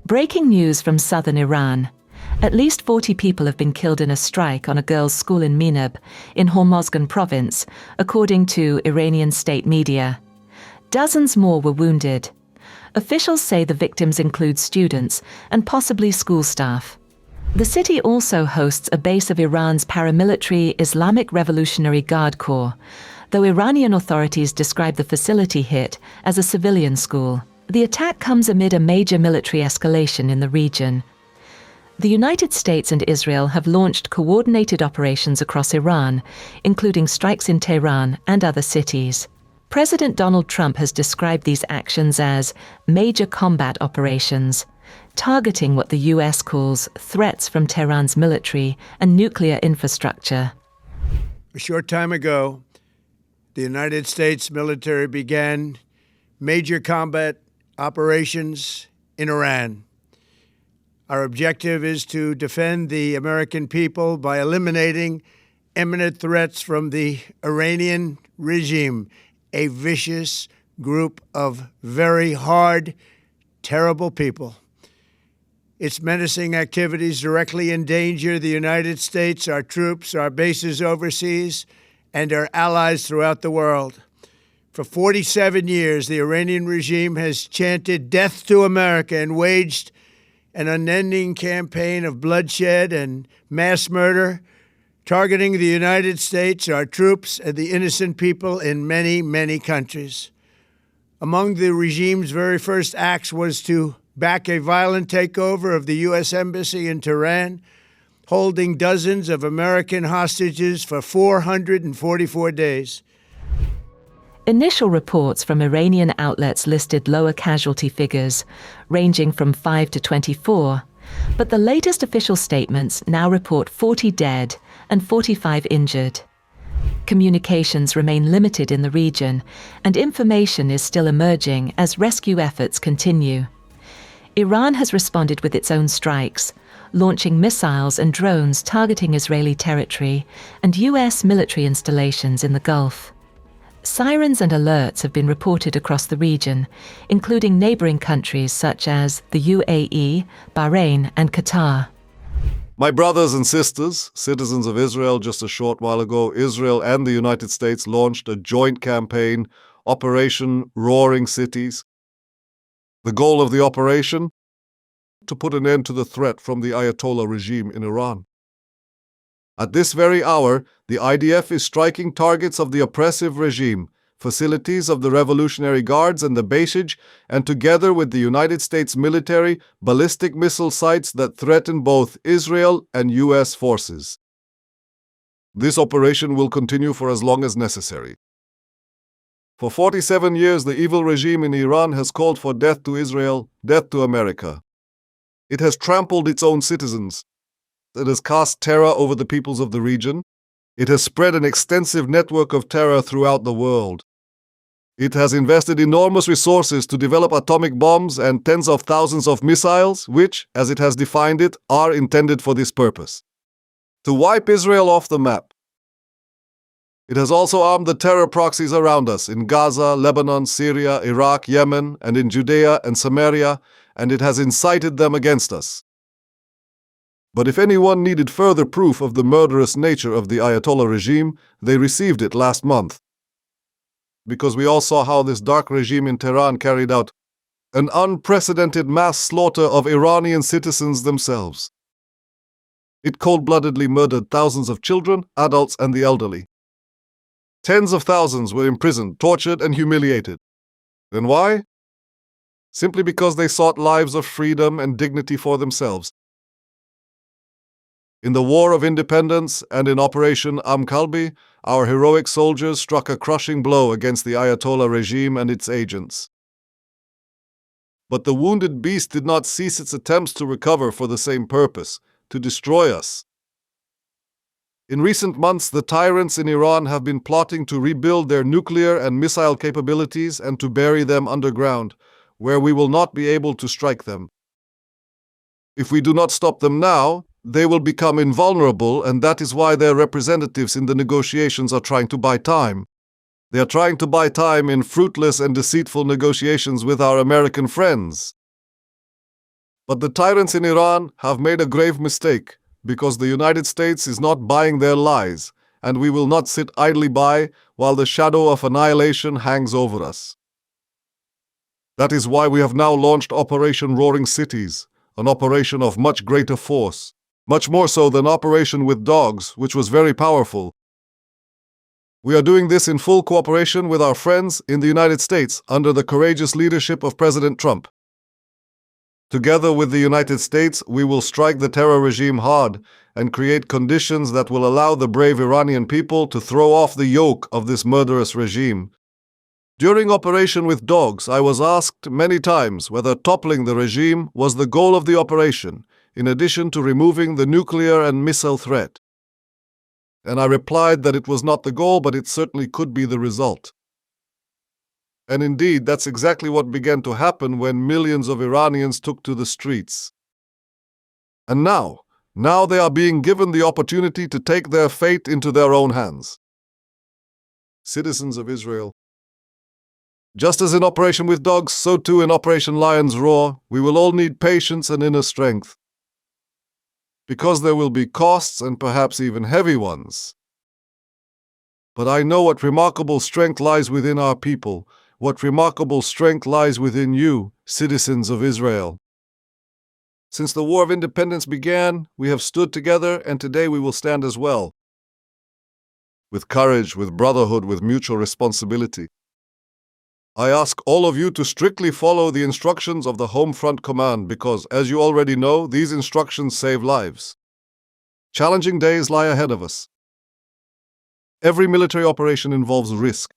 Breaking news from southern Iran. At least 40 people have been killed in a strike on a girls' school in Minab, in Hormozgan province, according to Iranian state media. Dozens more were wounded. Officials say the victims include students and possibly school staff. The city also hosts a base of Iran's paramilitary Islamic Revolutionary Guard Corps, though Iranian authorities describe the facility hit as a civilian school. The attack comes amid a major military escalation in the region. The United States and Israel have launched coordinated operations across Iran, including strikes in Tehran and other cities. President Donald Trump has described these actions as major combat operations, targeting what the U.S. calls threats from Tehran's military and nuclear infrastructure. A short time ago, the United States military began major combat operations in Iran. Our objective is to defend the American people by eliminating imminent threats from the Iranian regime, a vicious group of very hard, terrible people. Its menacing activities directly endanger the United States, our troops, our bases overseas, and our allies throughout the world. For 47 years, the Iranian regime has chanted death to America and waged an unending campaign of bloodshed and mass murder, targeting the United States, our troops, and the innocent people in many, many countries. Among the regime's very first acts was to back a violent takeover of the U.S. Embassy in Tehran, holding dozens of American hostages for 444 days. Initial reports from Iranian outlets listed lower casualty figures, ranging from 5 to 24, but the latest official statements now report 40 dead and 45 injured. Communications remain limited in the region, and information is still emerging as rescue efforts continue. Iran has responded with its own strikes, launching missiles and drones targeting Israeli territory and U.S. military installations in the Gulf. Sirens and alerts have been reported across the region, including neighboring countries such as the UAE, Bahrain, and Qatar. My brothers and sisters, citizens of Israel, just a short while ago, Israel and the United States launched a joint campaign, Operation Roaring Cities. The goal of the operation? To put an end to the threat from the Ayatollah regime in Iran. At this very hour, the IDF is striking targets of the oppressive regime, facilities of the Revolutionary Guards and the Basij, and together with the United States military, ballistic missile sites that threaten both Israel and U.S. forces. This operation will continue for as long as necessary. For 47 years, the evil regime in Iran has called for death to Israel, death to America. It has trampled its own citizens. It has cast terror over the peoples of the region. It has spread an extensive network of terror throughout the world. It has invested enormous resources to develop atomic bombs and tens of thousands of missiles, which, as it has defined it, are intended for this purpose: to wipe Israel off the map. It has also armed the terror proxies around us in Gaza, Lebanon, Syria, Iraq, Yemen, and in Judea and Samaria, and it has incited them against us. But if anyone needed further proof of the murderous nature of the Ayatollah regime, they received it last month. Because we all saw how this dark regime in Tehran carried out an unprecedented mass slaughter of Iranian citizens themselves. It cold-bloodedly murdered thousands of children, adults, and the elderly. Tens of thousands were imprisoned, tortured, and humiliated. And why? Simply because they sought lives of freedom and dignity for themselves. In the War of Independence and in Operation Kalbi, our heroic soldiers struck a crushing blow against the Ayatollah regime and its agents. But the wounded beast did not cease its attempts to recover for the same purpose, to destroy us. In recent months, the tyrants in Iran have been plotting to rebuild their nuclear and missile capabilities and to bury them underground, where we will not be able to strike them. If we do not stop them now, they will become invulnerable, and that is why their representatives in the negotiations are trying to buy time. They are trying to buy time in fruitless and deceitful negotiations with our American friends. But the tyrants in Iran have made a grave mistake, because the United States is not buying their lies, and we will not sit idly by while the shadow of annihilation hangs over us. That is why we have now launched Operation Roaring Cities, an operation of much greater force, much more so than Operation with Dogs, which was very powerful. We are doing this in full cooperation with our friends in the United States under the courageous leadership of President Trump. Together with the United States, we will strike the terror regime hard and create conditions that will allow the brave Iranian people to throw off the yoke of this murderous regime. During Operation with Dogs, I was asked many times whether toppling the regime was the goal of the operation, in addition to removing the nuclear and missile threat. And I replied that it was not the goal, but it certainly could be the result. And indeed, that's exactly what began to happen when millions of Iranians took to the streets. And now they are being given the opportunity to take their fate into their own hands. Citizens of Israel, just as in Operation with Dogs, so too in Operation Lion's Roar, we will all need patience and inner strength. Because there will be costs and perhaps even heavy ones. But I know what remarkable strength lies within our people, what remarkable strength lies within you, citizens of Israel. Since the War of Independence began, we have stood together, and today we will stand as well. With courage, with brotherhood, with mutual responsibility. I ask all of you to strictly follow the instructions of the Home Front Command because, as you already know, these instructions save lives. Challenging days lie ahead of us. Every military operation involves risk.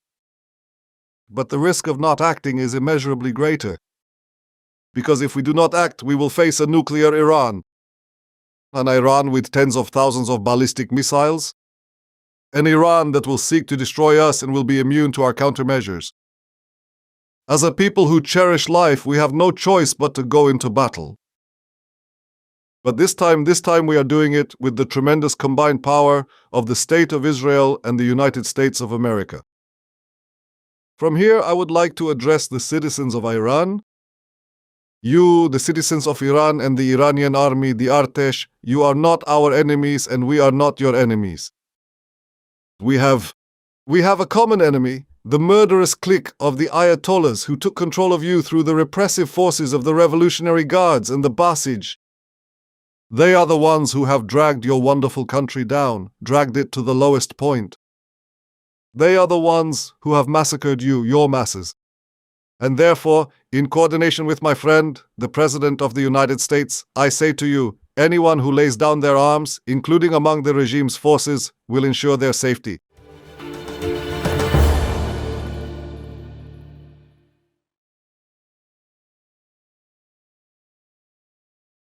But the risk of not acting is immeasurably greater. Because if we do not act, we will face a nuclear Iran. An Iran with tens of thousands of ballistic missiles. An Iran that will seek to destroy us and will be immune to our countermeasures. As a people who cherish life, we have no choice but to go into battle. But this time we are doing it with the tremendous combined power of the State of Israel and the United States of America. From here, I would like to address the citizens of Iran. You, the citizens of Iran and the Iranian army, the Artesh, you are not our enemies and we are not your enemies. We have a common enemy, the murderous clique of the Ayatollahs who took control of you through the repressive forces of the Revolutionary Guards and the Basij. They are the ones who have dragged your wonderful country down, dragged it to the lowest point. They are the ones who have massacred you, your masses. And therefore, in coordination with my friend, the President of the United States, I say to you, anyone who lays down their arms, including among the regime's forces, will ensure their safety.